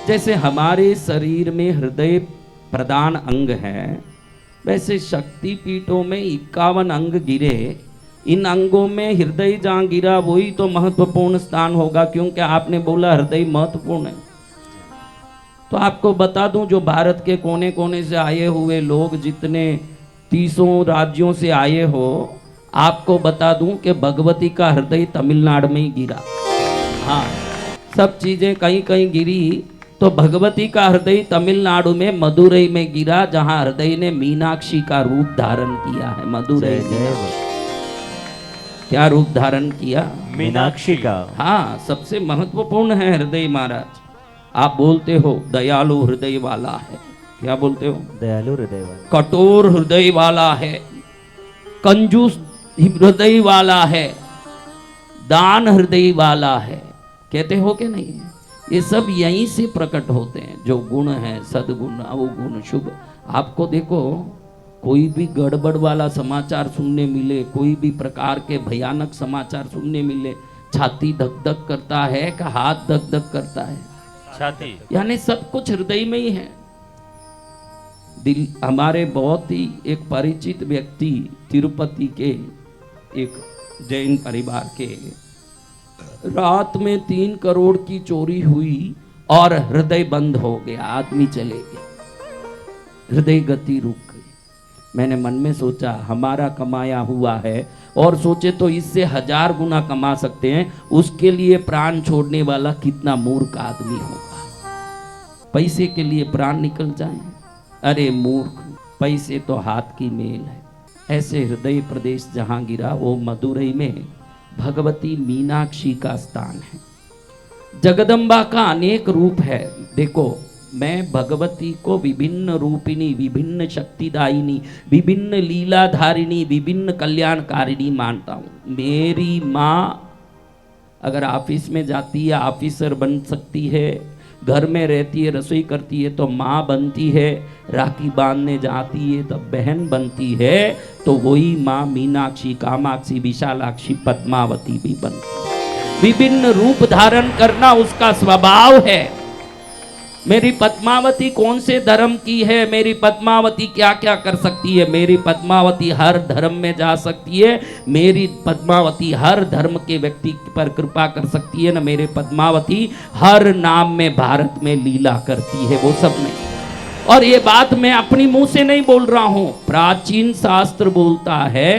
जैसे हमारे शरीर में हृदय प्रधान अंग है, वैसे शक्ति पीठों में 51 अंग गिरे। इन अंगों में हृदय जहाँ गिरा वही तो महत्वपूर्ण स्थान होगा, क्योंकि आपने बोला हृदय महत्वपूर्ण है। तो आपको बता दूं, जो भारत के कोने कोने से आए हुए लोग जितने 30 राज्यों से आए हो, आपको बता दूं कि भगवती का हृदय तमिलनाडु में ही गिरा। हाँ, सब चीजें कहीं कहीं गिरी, तो भगवती का हृदय तमिलनाडु में मदुरई में गिरा, जहां हृदय ने मीनाक्षी का रूप धारण किया है। मदुरई क्या रूप धारण किया? मीनाक्षी का। हाँ, सबसे महत्वपूर्ण है हृदय महाराज। आप बोलते हो दयालु हृदय वाला है, क्या बोलते हो? दयालु हृदय वाला। कठोर हृदय वाला है, कंजूस हृदय वाला है, दान हृदय वाला है, कहते हो कि नहीं? ये सब यहीं से प्रकट होते हैं, जो गुण है, सद्गुण, अवगुण, शुभ। आपको देखो, कोई भी गड़बड़ वाला समाचार सुनने मिले, कोई भी प्रकार के भयानक समाचार सुनने मिले, छाती धक धक करता है कि हाथ धक धक करता है? छाती। यानी सब कुछ हृदय में ही है। दिल हमारे बहुत ही एक परिचित व्यक्ति, तिरुपति के एक जैन परिवार के, रात में 3 करोड़ की चोरी हुई और हृदय बंद हो गया, आदमी चले गए, हृदय गति रुक गई। मैंने मन में सोचा, हमारा कमाया हुआ है, और सोचे तो इससे 1000 गुना कमा सकते हैं, उसके लिए प्राण छोड़ने वाला कितना मूर्ख आदमी होगा। पैसे के लिए प्राण निकल जाए, अरे मूर्ख, पैसे तो हाथ की मेल है। ऐसे हृदय प्रदेश जहां गिरा वो मदुरई में भगवती मीनाक्षी का स्थान है। जगदम्बा का अनेक रूप है। देखो, मैं भगवती को विभिन्न रूपिणी, विभिन्न शक्तिदायिनी, विभिन्न लीलाधारिणी, विभिन्न कल्याणकारिणी मानता हूँ। मेरी माँ अगर ऑफिस में जाती है, ऑफिसर बन सकती है, घर में रहती है, रसोई करती है तो माँ बनती है, राखी बांधने जाती है तब बहन बनती है, तो वही माँ मीनाक्षी, कामाक्षी, विशालाक्षी, पद्मावती भी बनती है। विभिन्न रूप धारण करना उसका स्वभाव है। मेरी पद्मावती कौन से धर्म की है, मेरी पद्मावती क्या क्या कर सकती है? मेरी पद्मावती हर धर्म में जा सकती है, मेरी पद्मावती हर धर्म के व्यक्ति पर कृपा कर सकती है, ना मेरे पद्मावती हर नाम में भारत में लीला करती है, वो सब में। और ये बात मैं अपनी मुंह से नहीं बोल रहा हूं, प्राचीन शास्त्र बोलता है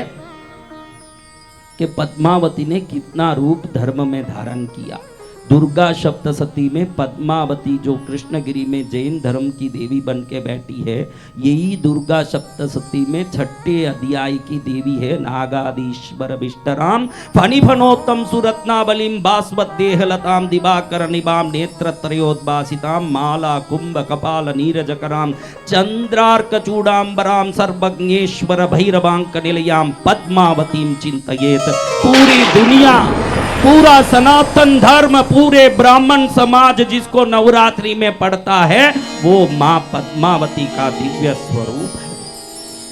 कि पद्मावती ने कितना रूप धर्म में धारण किया। दुर्गा सप्तशती में पद्मावती, जो कृष्णगिरी में जैन धर्म की देवी बन के बैठी है, यही दुर्गा सप्तशती में 6ठे अध्याय की देवी है। नागाधीश्वर विष्टराम फणिफणोत्तम सुरत्नावलीम बास्वत देहलताम दिवाकर निबाम नेत्रत्रयोद्भासिताम माला कुंभ कपाल नीरजकराम चंद्रार्क चूड़ांबराम सर्वज्ञेश्वर भैरवांक निलयाम पद्मावतीम चिंतयेत। पूरी दुनिया, पूरा सनातन धर्म, पूरे ब्राह्मण समाज जिसको नवरात्रि में पढ़ता है, वो माँ पद्मावती का दिव्य स्वरूप है।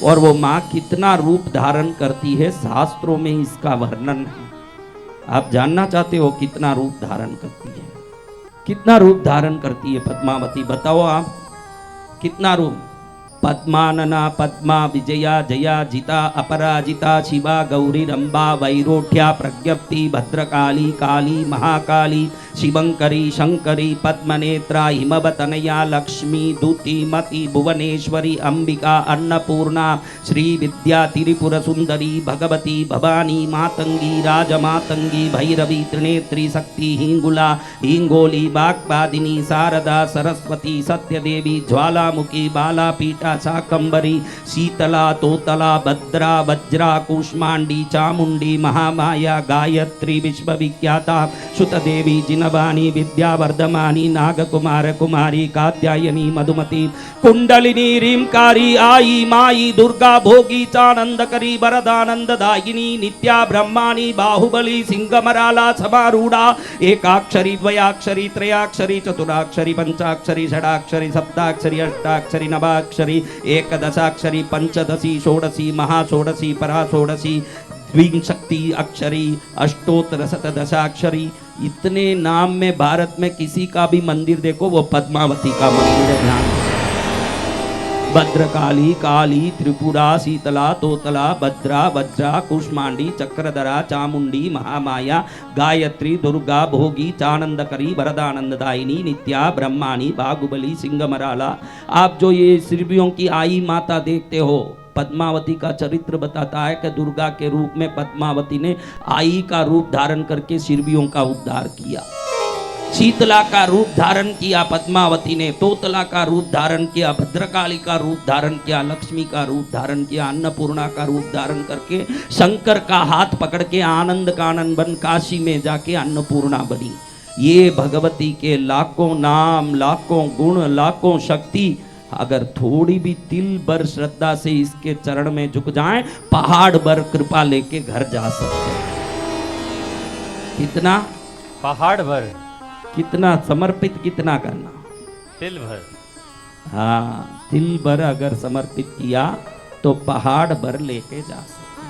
और वो माँ कितना रूप धारण करती है, शास्त्रों में इसका वर्णन है। आप जानना चाहते हो कितना रूप धारण करती है? कितना रूप धारण करती है पद्मावती? बताओ आप, कितना रूप? पद्मानना पद्मा विजया जया जिता अपराजिता शिवा गौरी रंबा वैरोठ्या प्रज्ञप्ति भद्रकाली काली महाकाली शिवंकरी शंकरी पद्मनेत्रा हिमवतनया लक्ष्मी दूतिमती भुवनेश्वरी अंबिका अन्नपूर्णा श्री विद्या त्रिपुर सुंदरी भगवती भवानी मातंगी राजमातंगी भैरवी त्रिनेत्री शक्ति हिंगुला हिंगोली वाग्वादिनी शारदा सरस्वती सत्यदेवी ज्वालामुखी बालापीठा शाकंबरी शीतला तोतला भद्रा वज्रा कूष्मांडी चामुंडी महामाया गायत्री विश्वविख्याता सुतदेवी जिनवाणी विद्यावर्धमानी नागकुमार कुमारी कात्यायनी मधुमती कुंडलिनी रीमकारी आई माई दुर्गा भोगी चानंदकरी वरदानंददायिनी नित्या ब्रह्माणी बाहुबली सिंहमराला समारूढ़ा एकाक्षरी द्वयाक्षरी त्रयाक्षरी चतुराक्षरी पंचाक्षरी षडाक्षरी सप्ताक्षरी अष्टाक्षरी नवाक्षरी एकदशाक्षरी पंचदशी षोडशी महाषोडशी पराषोडशी द्विशक्ति अक्षरी अष्टोत्तर शतदशाक्षरी इतने नाम में भारत में किसी का भी मंदिर देखो वो पद्मावती का मंदिर है। ध्यान से। भद्रकाली, काली, त्रिपुरा, शीतला, तोतला, भद्रा, वज्रा, कुष्मांडी, चक्रधरा, चामुंडी, महामाया, गायत्री, दुर्गा, भोगी, चानंदकरी, वरदानंददायिनी, नित्या, ब्रह्माणी, बाहुबली, सिंगमराला। आप जो ये शिरवियों की आई माता देखते हो, पद्मावती का चरित्र बताता है कि दुर्गा के रूप में पद्मावती ने आई का रूप धारण करके शिरवियों का उद्धार किया। शीतला का रूप धारण किया पद्मावती ने, तोतला का रूप धारण किया, भद्रकाली का रूप धारण किया, लक्ष्मी का रूप धारण किया, अन्नपूर्णा का रूप धारण करके शंकर का हाथ पकड़ के आनंद कानन बन काशी में जाके अन्नपूर्णा बनी। ये भगवती के लाखों नाम, लाखों गुण, लाखों शक्ति, अगर थोड़ी भी तिल भर श्रद्धा से इसके चरण में झुक जाएं, पहाड़ भर कृपा लेके घर जा सकते हैं। कितना पहाड़ भर, कितना समर्पित, कितना करना, तिल भर। हाँ, तिल भर अगर समर्पित किया तो पहाड़ भर लेके जा सकते।